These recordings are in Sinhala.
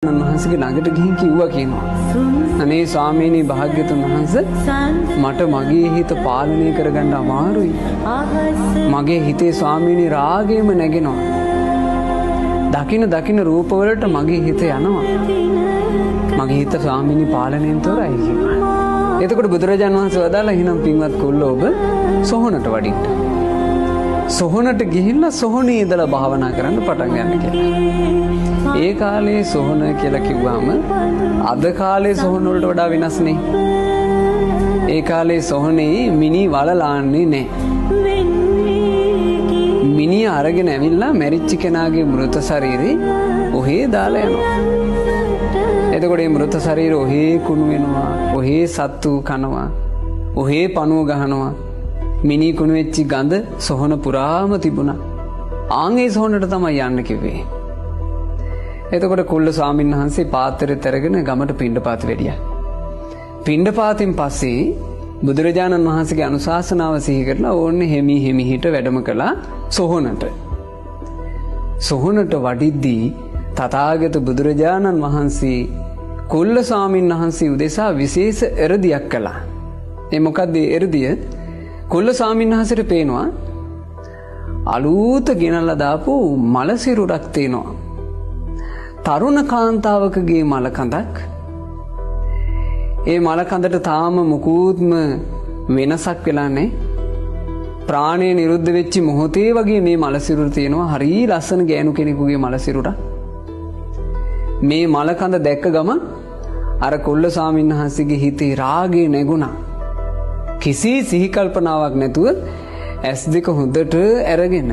වහන්සේගේ ළඟට ගිහින් කිව්වා කියනවා. අනේ ස්වාමීනි භාග්‍යතුන් වහන්සේ මට මගේ හිත පාලනය කරගන්න අමාරුයි. මගේ හිතේ ස්වාමීනි රාගයම නැගෙනවා. දකින රූපවලට මගේ හිත යනවා. මගේ හිත ස්වාමීනි පාලනයෙන් තොරයි කියනවා. එතකොට බුදුරජාණන් වහන්සේ වදාළා එහෙනම් පින්වත් කොල්ලෝ ඔබ සොහොනට වඩින්න. සොහොනට ගිහිල්ලා සොහොනේ ඉඳලා භාවනා කරන්න පටන් ගන්න කියලා. ඒ කාලේ සොහොන කියලා කිව්වම අද කාලේ සොහොන වලට වඩා වෙනස් නේ. ඒ කාලේ සොහොනේ මිනි වලලාන්නේ නැහැ. මිනි අරගෙන ඇවිල්ලා මැරිච්ච කෙනාගේ මృత ශරීරේ ඔහේ දාලා යනවා. එතකොට මේ මృత ශරීරය ඔහේ කුණු වෙනවා. ඔහේ සත්තු කනවා. ඔහේ පණුව ගහනවා. මිනි කුණු වෙච්ච ගඳ සොහොන පුරාම තිබුණා. ආන්ගේ සොහොනට තමයි යන්න කිව්වේ. එතකොට කුල්ල ස්වාමීන් වහන්සේ පාත්‍රෙත් අරගෙන ගමට පිණ්ඩපාත වැඩියා. පිණ්ඩපාතෙන් පස්සේ බුදුරජාණන් වහන්සේගේ අනුශාසනාව සිහි කරලා ඕන්නේ හිමි හිට වැඩම කළා සොහොනට. සොහොනට වඩිද්දී තථාගත බුදුරජාණන් වහන්සේ කුල්ල ස්වාමීන් වහන්සේ උදෙසා විශේෂ එරදියක් කළා. ඒ මොකද්ද එරදිය? කුල්ල ස්වාමීන් වහන්සේට පේනවා අලුත ගෙනල්ලා දාපු මල සිරුරක් තියෙනවා. තරුණ කාන්තාවකගේ මල කඳක්. ඒ මල කඳට තාම මුකුත්ම වෙනසක් වෙලා නැහැ. ප්‍රාණය නිරුද්ධ වෙච්ච මොහොතේ වගේ මේ මල සිරුර තියෙනවා. හරි ලස්සන ගෑනු කෙනෙකුගේ මල සිරුරක්. මේ මල කඳ දැක්ක ගම අර කුල්ල ස්වාමීන් වහන්සේගේ හිතේ රාගේ නැගුණා. කිසි සිහි කල්පනාවක් නැතුව ඇස් දෙක හොඳට අරගෙන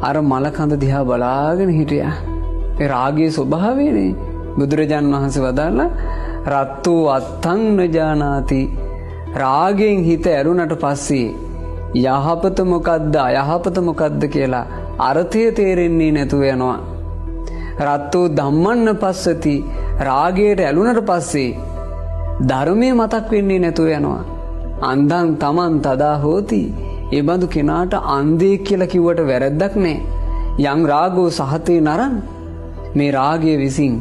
අර මල කඳ දිහා බලාගෙන හිටියා. ඒ රාගයේ ස්වභාවයනේ. බුදුරජාණන් වහන්සේ වදාළා රත්තෝ අත්තං නජානාති. රාගයෙන් හිත ඇරුණට පස්සේ යහපත මොකද්ද අයහපත මොකද්ද කියලා අර්ථය තේරෙන්නේ නැතුව යනවා. රත්තෝ ධම්මන්න පස්සති. රාගයට ඇලුනට පස්සේ ධර්මයේ මතක් වෙන්නේ නැතුව යනවා. අන්ධං තමන් තදා හෝති. ඒ බඳු කෙනාට අන්ධයෙක් කියලා කිව්වට වැරද්දක් නැහැ. යං රාගෝ සහතේ නරං. මේ රාගය විසින්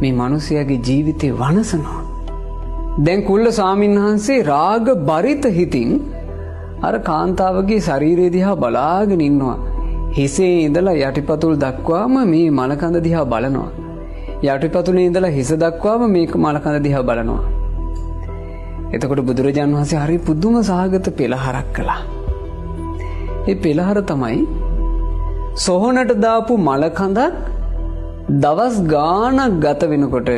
මේ මිනිසයාගේ ජීවිතේ වනසනවා. දැන් කුල්ල ස්වාමීන් වහන්සේ රාග බරිත හිතින් අර කාන්තාවගේ ශරීරය දිහා බලාගෙන ඉන්නවා. හිසේ ඉඳලා යටිපතුල් දක්වාම මේ මලකඳ දිහා බලනවා. යටිපතුලේ ඉඳලා හිස දක්වාම මේ මලකඳ දිහා බලනවා. එතකොට බුදුරජාණන් වහන්සේ හරි පුදුම සහගත පෙළහරක් කළා. ඒ පෙළහර තමයි සොහොනට දාපු මලකඳක් දවස් ගාණක් ගත වෙනකොට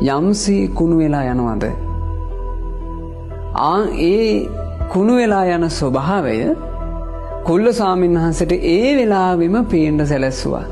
යම්සී කුණු වෙලා යනවද? ඒ කුණු වෙලා යන ස්වභාවය කුල්ල ස්වාමීන් වහන්සේට ඒ වෙලාවෙම පේන්න සැලැස්සුවා.